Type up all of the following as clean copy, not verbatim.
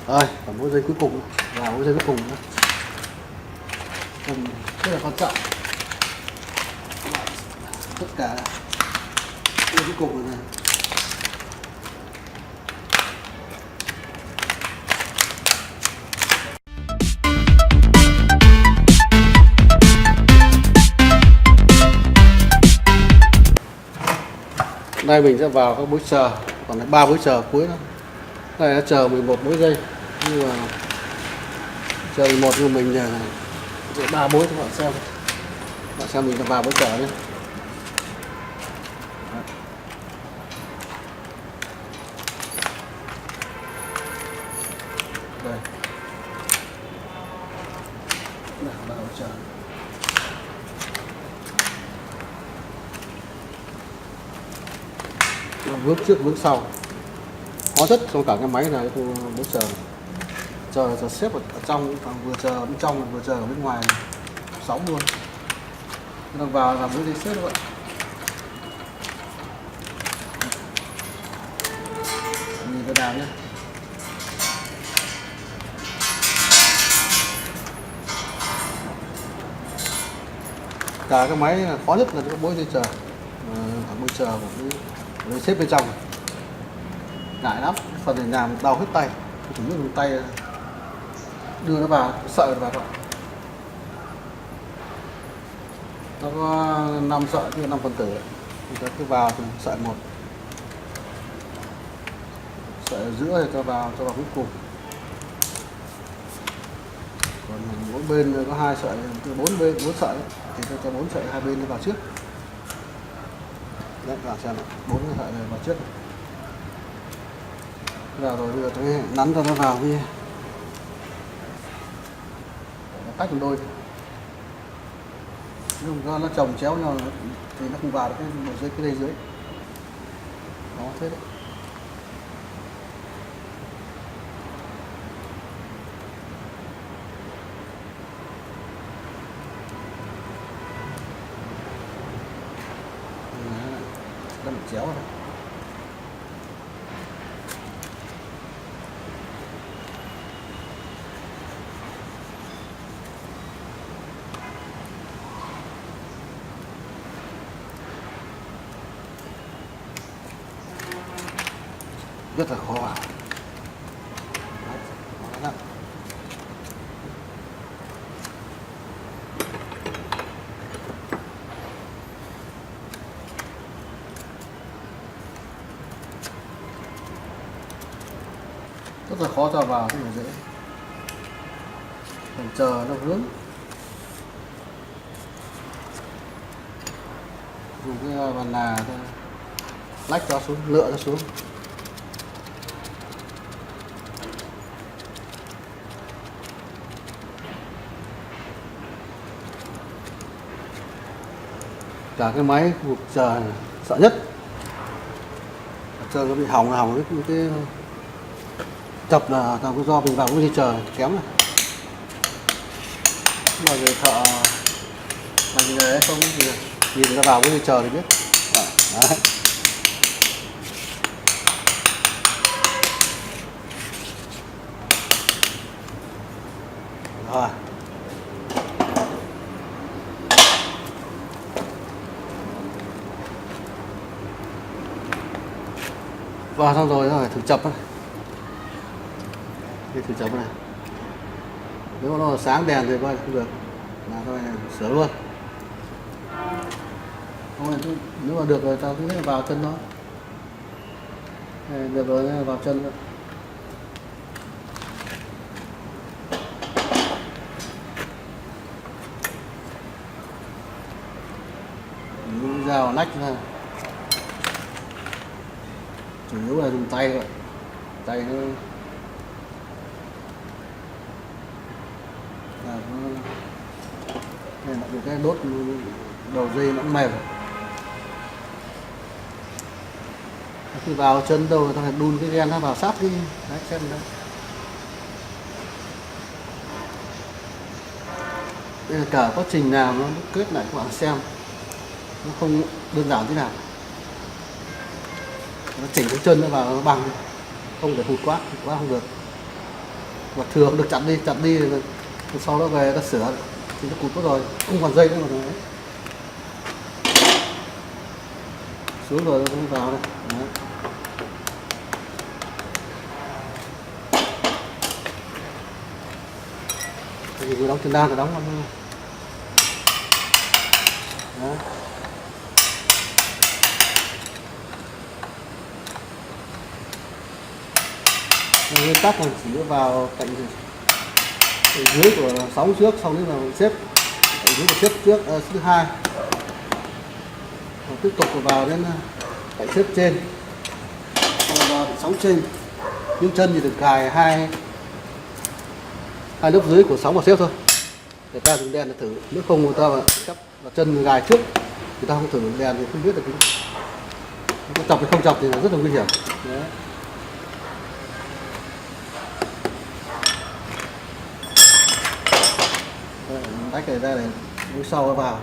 Rồi, còn mỗi dây cuối cùng và mỗi dây cuối cùng nữa. Cần rất là quan trọng. Tất cả dây cuối cùng này. Đây mình sẽ vào các bước chờ, còn 3 bước chờ cuối nữa. Đây nó chờ 11 mỗi giây, nhưng mà chờ 11 nhưng mình là 3 bối cho bạn xem mình vào bước chờ nhé. Đây, vào bước chờ. Bước trước bước sau khó nhất trong cả cái máy này, tôi bước chờ chờ xếp ở trong, vừa chờ ở bên trong vừa chờ ở bên ngoài, sóng luôn. Đang vào làm bước đi xếp các bạn. Nhìn cái đào nhé. Cả cái máy là khó nhất là cái bối dây chờ, bối chờ của xếp bên trong này. Ngại lắm, phần này làm đau hết tay, chủ yếu dùng tay đưa nó vào, sợi nó vào. Nó có 5 sợi, chứ 5 phân tử. Chúng ta cứ vào thì sợi một, sợi ở giữa thì cho vào cuối cùng. Còn mỗi bên có 2 sợi, từ 4 sợi thì cho 4 sợi hai bên nó vào trước. Đấy, vào xem này, 4 sợi này vào trước. Vào rồi bây giờ tôi nắn cho nó vào đi, tách một đôi. Nếu nó chồng chéo nhau thì nó không vào được cái dây dưới. Đó, thế đấy. Nó bị chéo rồi. Rất là khó vào. Đấy, rất là khó cho vào, không phải dễ. Mình chờ nó vướng. Dùng cái bàn là lách cho xuống, lựa nó xuống. Cả cái máy cuộc chờ sợ nhất, chờ nó bị hỏng cái chập là do mình vào cái dây chờ kém này. Mà người thợ bằng nghề không thì nhìn ra vào cái dây chờ thì biết. Đấy. Rồi. Vào xong rồi phải thử chập này. Đi thử chập này. Nếu nó sáng đèn thì coi không được là thôi sửa luôn. Nếu mà được rồi tao cứ vào chân nó. Được rồi vào chân nữa. Dao nách ra. Chủ yếu là dùng tay thôi. Tay nó được cái đốt đầu dây nó mềm. Khi vào chân đâu ta phải đun cái gen nó vào sát đi. Đấy, xem đấy. Đây là cả quá trình làm nó kết lại các bạn xem, nó không đơn giản thế nào. Nó chỉnh cái chân nó vào nó bằng, không thể hụt quá không được. Và thừa được chặt đi rồi sau đó về ta sửa thì nó cụt mất rồi, không còn dây nữa mà đấy. Xuống rồi nó vào đây. Đấy. Thì vừa đóng chân đan rồi đóng vào. Đấy. Nguyên tắc là chỉ vào cạnh dưới của sóng trước, sau đó là xếp cạnh dưới của xếp trước thứ hai, và tiếp tục vào đến cạnh xếp trên, vào sóng trên, những chân thì được cài hai lớp dưới của sóng và xếp thôi. Người ta dùng đèn để thử, nếu không người ta chấp là chân gài trước, người ta không thử đèn thì không biết được cái chọc hay không chọc thì là rất là nguy hiểm. Đấy. Tách này ra để mũi sau nó vào.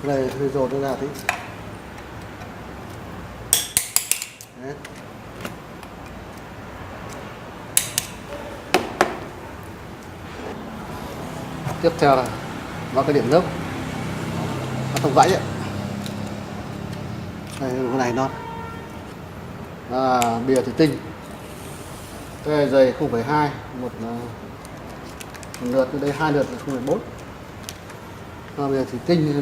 Cái này hơi dồn nó ra tí. Đấy. Tiếp theo là vào cái điểm lớp nó không vãi ấy. Đây cái này non bìa thủy tinh, cái này dày 0,2, một lượt, đây 2 lượt là 0,4. Bìa thủy tinh thì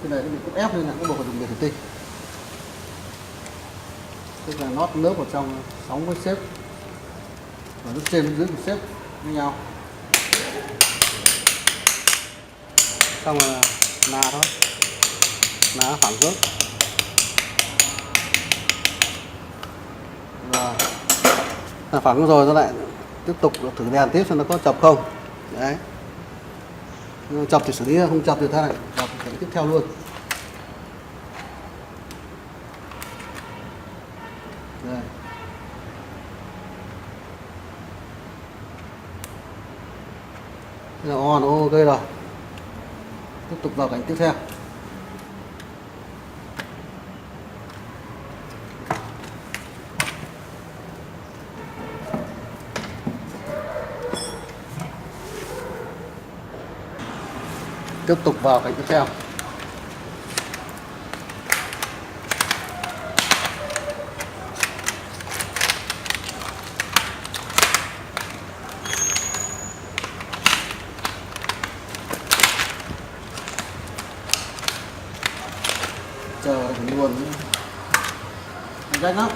cái này nó bị cốt ép nên là cũng buộc phải dùng bìa thủy tinh, tức là nót lớp vào trong sóng với xếp và lớp trên dưới của xếp với nhau, xong là nà thôi, nà phẳng hướng. Và phẳng rồi nó lại tiếp tục thử đèn tiếp xem nó có chập không. Đấy, chập thì xử lý, không chập thì ta lại chập cái tiếp theo luôn. Đây. Thế là on ok rồi, tiếp tục vào cảnh tiếp theo. Tiếp tục vào cảnh tiếp theo. Chờ phải luồn rách lắm.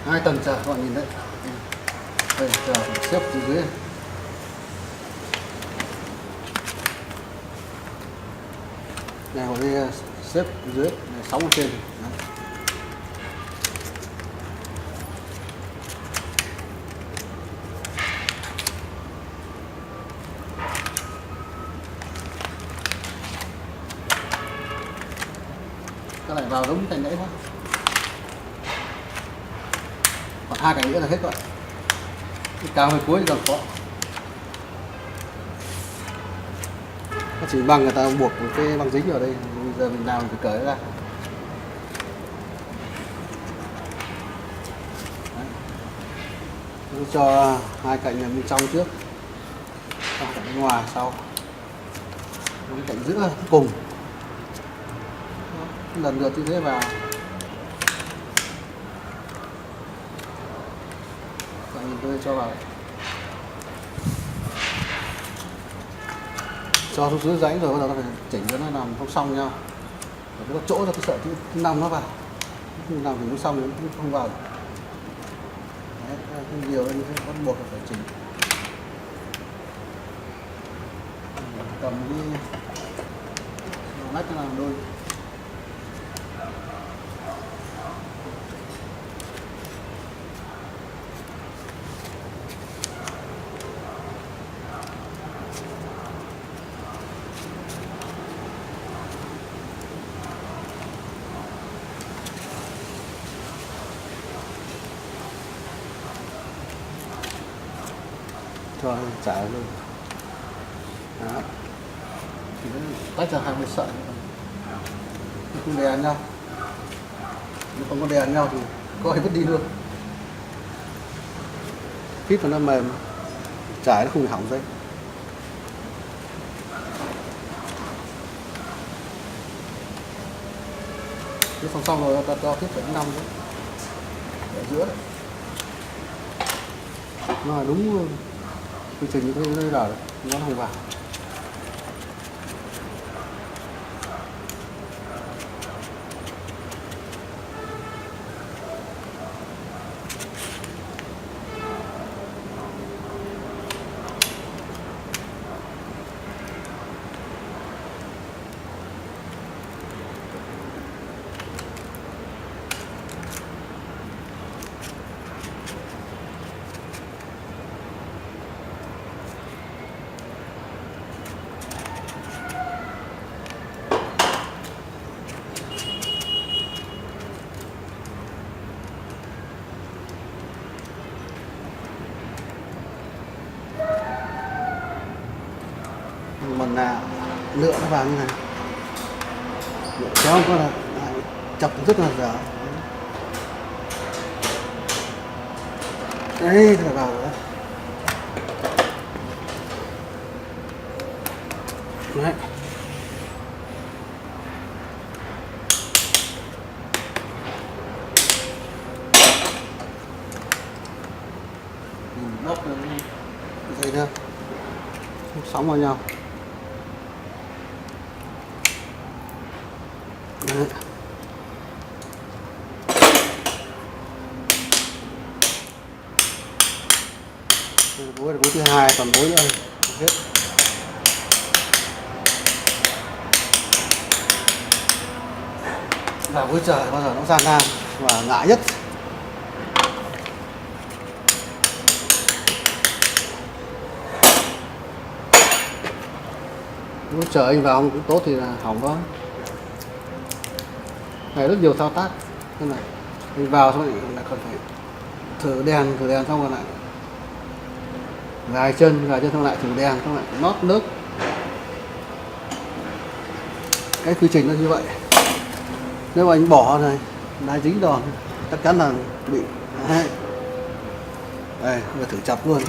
2 tầng chờ các bạn nhìn đấy. Đây chờ phải xếp từ dưới. Này hồi đây xếp dưới này, sóng ở trên. Đấy. Các lại vào đúng cạnh đấy thôi, còn 2 cạnh nữa là hết rồi, cao hơi cuối thì còn khó. Nó chỉ băng người ta buộc một cái băng dính vào đây, bây giờ mình làm thì cởi nó ra. Đấy. Cho 2 cạnh bên trong trước, cạnh bên ngoài sau, cái cạnh giữa cùng. Lần lượt như thế vào. Và nhìn tôi cho vào, cho xuống dưới rãnh rồi bắt đầu nó phải chỉnh cho nó nằm không xong nhau. Để cái chỗ ra cái sợi thứ 5 nó vào, không làm thì nó xong thì nó không vào. Đấy, không nhiều nên bắt buộc là phải chỉnh. Cầm đi nách nó làm đôi. Cho trả luôn. Đó. Thì nó tách ra 20 sợi, không đè nhau. Nếu không có đè nhau thì coi vứt đi luôn. Kíp nó mềm, trải nó không bị hỏng dây. Nếu xong rồi ta cho kíp 5 nữa ở giữa đấy. Nó là đúng quy trình như thế đây là nó không vào. Mình là lựa nó vào như này, lựa kéo không có là chọc rất là dở. Đấy là vào rồi đấy. Mình bóc dây ra sóng vào nhau. Đấy. Bối là bối thứ hai, còn bối nữa hết. Và bối trời bao giờ nó gian nan và ngại nhất. Bối trời anh vào cũng tốt thì là hỏng thôi. Này rất nhiều thao tác thế này, anh vào xong lại còn phải thử đèn xong rồi lại gài chân xong lại thử đèn xong lại nót nước. Cái quy trình nó như vậy. Nếu mà anh bỏ này đá dính đòn chắc chắn là bị. Đấy, đây bây giờ thử chập luôn.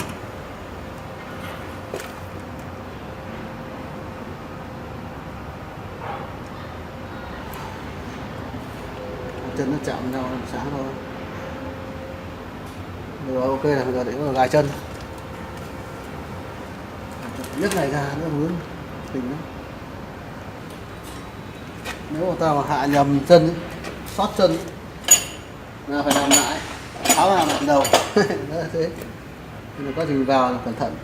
Chân nó chạm nhau làm sáng thôi. Rồi ok là bây giờ để gài chân. Nhất này ra nó vướng tình đó. Nếu mà ta mà hạ nhầm chân ấy, sót chân ấy, là phải làm lại, tháo ra lại từ đầu. Đó là thế. Nên là quá trình vào là cẩn thận.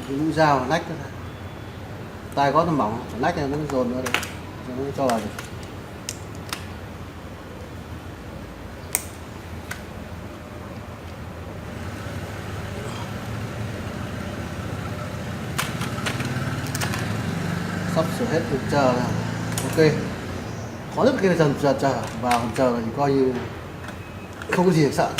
Cái mũi dao là nách thôi, tay có nó mỏng, nách này nó dồn nữa đây, nó cho vào được. Sắp sửa hết việc chờ là ok. Khó nhất cái dần chờ vào chờ là thì coi như không có gì để sợ.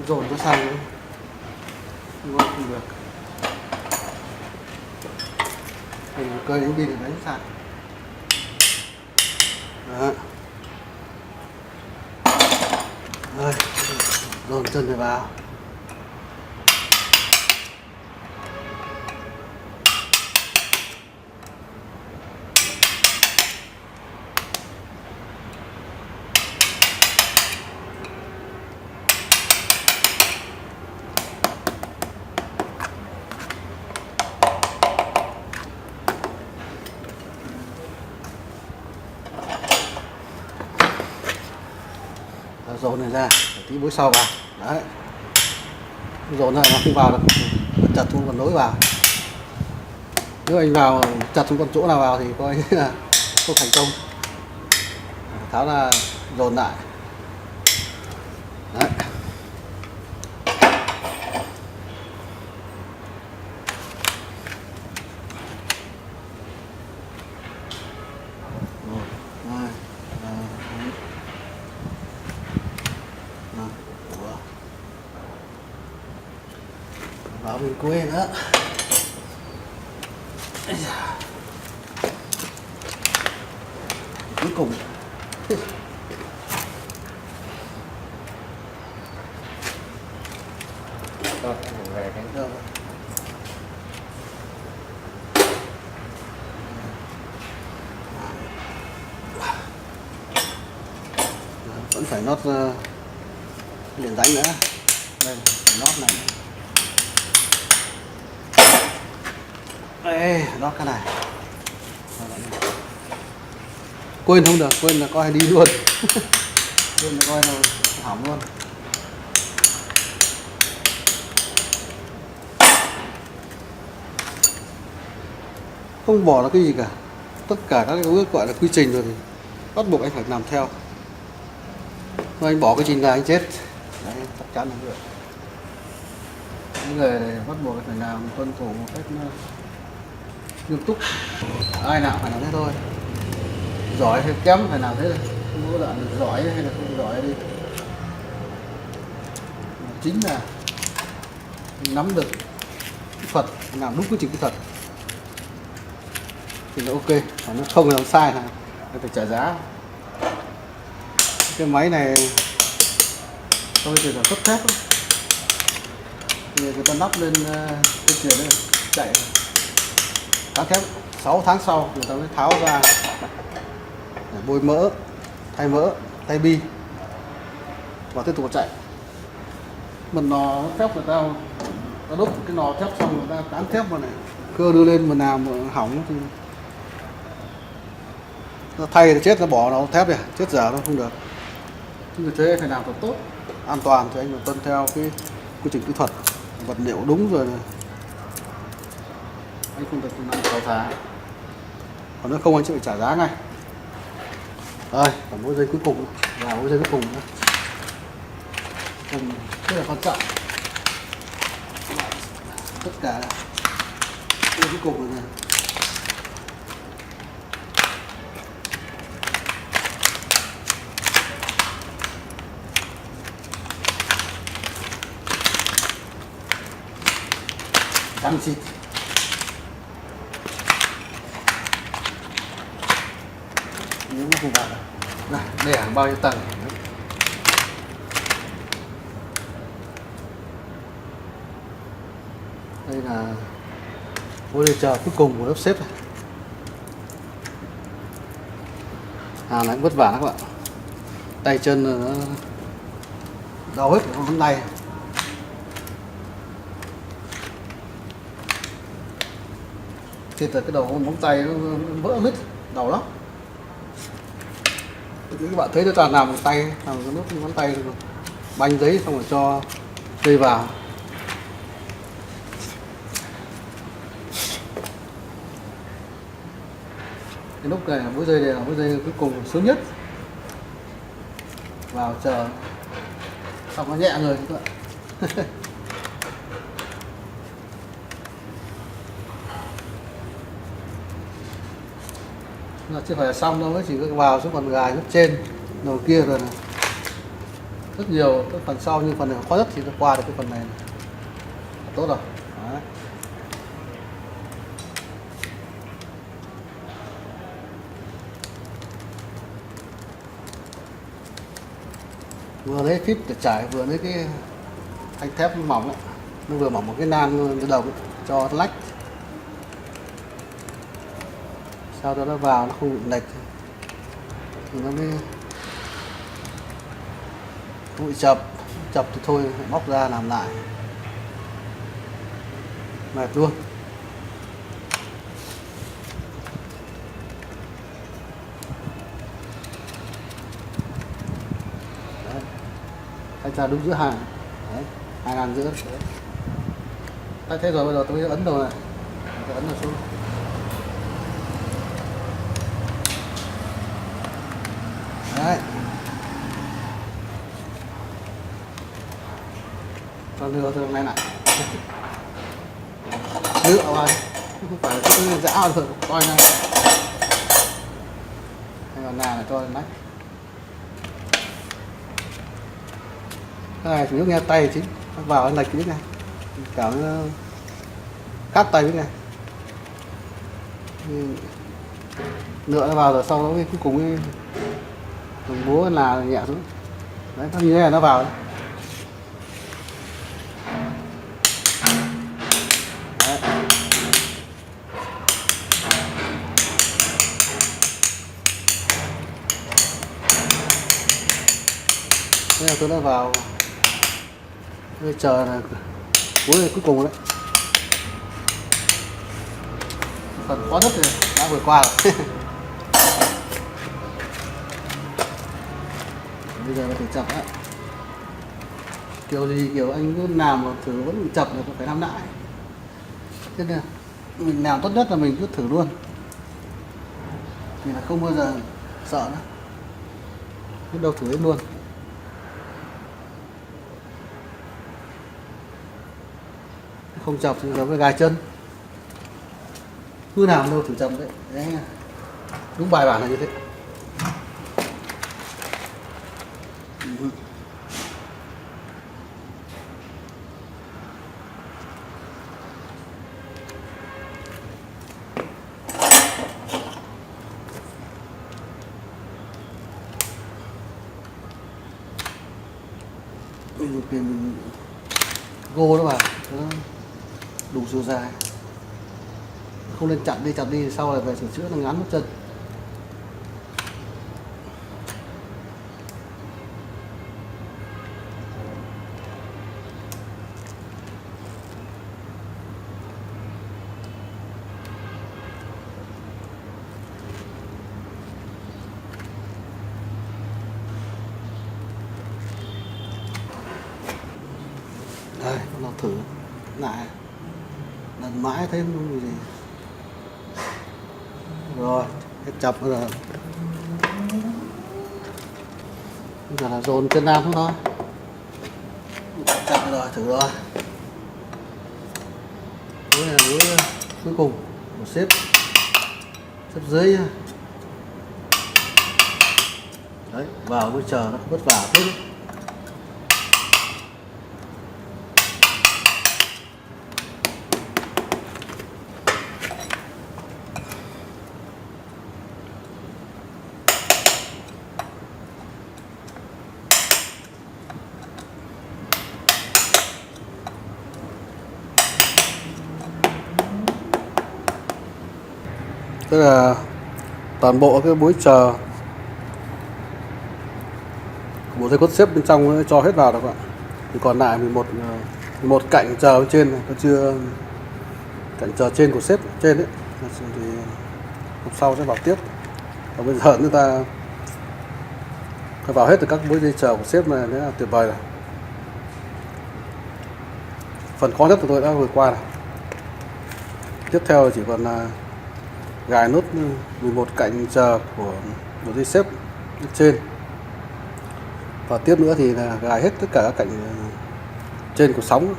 Dồn nó sang nữa không được, mình cơi đến pin để đánh sạc. Đó. Rồi dồn chân này vào. dồn này ra, tí bối sau vào. Đấy, dồn này nó không vào được, chặt xuống còn nối vào. Nếu anh vào chặt xuống con chỗ nào vào thì coi như là không thành công. Tháo ra dồn lại. Đấy. Vào bên cuối nữa. Cuối cùng về cái vẫn phải nót liền rãnh nữa. Đây, nót này. Đây, nót cái này. Quên không được, quên là coi đi luôn. Quên là coi là hỏng luôn. Không bỏ là cái gì cả. Tất cả các cái bước gọi là quy trình rồi thì bắt buộc anh phải làm theo. Nếu anh bỏ cái trình là anh chết. Đấy, chắc chắn là được. Những người này bắt buộc phải làm tuân thủ một cách nghiêm túc. Ai nào phải làm thế thôi. Giỏi hay kém phải làm thế thôi. Không có đoạn giỏi hay là không giỏi đi. Chính là nắm được kỹ thuật, làm đúng quy trình kỹ thuật thì nó ok, còn nó không làm sai là phải trả giá. Cái máy này tôi bây giờ xuất thép thì người ta lắp lên tuyên truyền đây chạy cán thép 6 tháng sau người ta mới tháo ra để bôi mỡ, thay bi và tiếp tục chạy. Một nò thép người ta đúc cái nò thép xong người ta cán thép vào này, cưa đưa lên mà nào mà hỏng thì nó thay thì chết, nó bỏ nó thép này chết dở nó không được. Chính vì thế phải làm thật tốt, an toàn thì anh phải tuân theo cái quy trình kỹ thuật, vật liệu đúng rồi này. Anh không được làm sáu tháng, còn nếu không anh sẽ phải trả giá ngay. Rồi, còn mỗi giây cuối cùng và mỗi giây cuối cùng nữa, rất là quan trọng. Tất cả giây cuối cùng này. Căng xịt. Nếu nó không vào này, đây hàng bao nhiêu tầng. Đây là ô lê chờ cuối cùng của lớp xếp này. Hàng này cũng vất vả các bạn, tay chân nó đau hết con ngón tay. Thì từ cái đầu con móng tay nó vỡ mít, đau lắm. Các bạn thấy nó toàn làm bằng tay, làm cái nốt ngón tay rồi. Banh giấy xong rồi cho dây vào. Cái nút này là mỗi dây, này là mỗi dây cuối cùng sớm nhất. Vào chờ xong nó nhẹ người các bạn. Nó chưa phải là xong đâu, chỉ có vào xuống phần gài nước trên đầu kia rồi này. Rất nhiều cái phần sau, nhưng phần này khó nhất thì nó qua được cái phần này, tốt rồi. Đấy. Vừa lấy phíp để trải, vừa lấy cái thanh thép mỏng ấy. Nó vừa mỏng một cái nan cái đầu ấy, cho nó lách sao cho nó vào nó không bị lệch thì nó mới không bị chập thì thôi bóc ra làm lại mệt luôn. Đấy. ra đúng giữa hàng. Đấy, hai ngàn giữa. Đấy. Thế rồi bây giờ tôi ấn đầu này, tôi ấn vào xuống. Đấy. Con đưa từ này lại. Lựa vào, không phải cứ dã được, coi nha. Hay là này cho lên nách. Cái này chủ yếu nghe tay chính, vào cái lệch biết này, cảm nó cắt tay biết này. Lựa nó vào rồi sau đó cuối cùng ấy, dùng búa là nhẹ xuống. Đấy, nó như thế này nó vào đấy. Đấy. Thế là tôi đã vào. Bây chờ là cuối này cuối cùng đấy. Phần khó nhất thì đã vừa qua rồi. Bây giờ là thử chập á. Kiểu gì kiểu anh cứ làm mà thử vẫn bị chập là phải làm lại. Thế nên mình làm tốt nhất là mình cứ thử luôn. Thì là không bao giờ sợ nữa. Biết đâu thử hết luôn. Không chập thì giống cái gài chân. Cứ làm đâu thử chập đấy. Đấy. Đúng bài bản là như thế. Mình tiền gô đó mà nó đủ chiều dài, không nên chặn đi sau này về sửa chữa nó ngắn mất chân. Đây, nó thử lại lần mãi thấy không gì. Rồi, hết chập rồi. Bây giờ là dồn chân nam xuống thôi. Chặt rồi, thử rồi. Đây là mũi cuối cùng một xếp dưới nha. Đấy, vào mới chờ nó vất vả thế đấy. Tức là toàn bộ cái búi chờ bộ dây cốt xếp bên trong cho hết vào được ạ. Thì còn lại 11 cạnh chờ bên trên này, nó chưa cạnh chờ trên của xếp trên đấy thì hôm sau sẽ vào tiếp. Và bây giờ chúng ta phải vào hết được các búi dây chờ của xếp này, đấy là tuyệt vời rồi. Phần khó nhất của tôi đã vừa qua rồi. Tiếp theo chỉ còn là gài nút 11 cạnh chờ của một dây xếp bên trên, và tiếp nữa thì là gài hết tất cả các cạnh trên của sóng,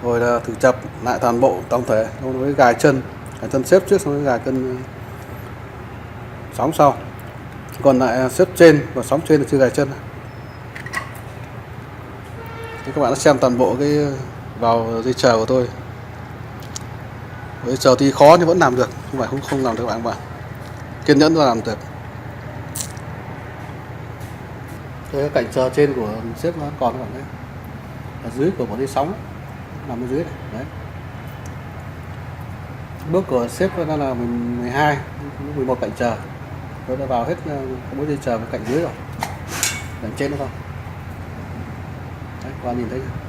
rồi là thử chập lại toàn bộ tổng thể với gài chân xếp trước, xong với gài cân sóng sau, còn lại xếp trên và sóng trên là chưa gài chân. Thì các bạn đã xem toàn bộ cái vào dây chờ của tôi. Dây chờ thì khó nhưng vẫn làm được, không phải không làm được các bạn. Kiên nhẫn và làm được. Cái cạnh chờ trên của xếp nó còn các bạn đấy, ở dưới của một dây sóng nằm ở dưới này. Đấy. Bước của xếp nó là 12, 11 cạnh chờ. Tôi đã vào hết mỗi dây chờ và cạnh dưới rồi, cạnh trên nữa không? Đấy, các bạn nhìn thấy chưa?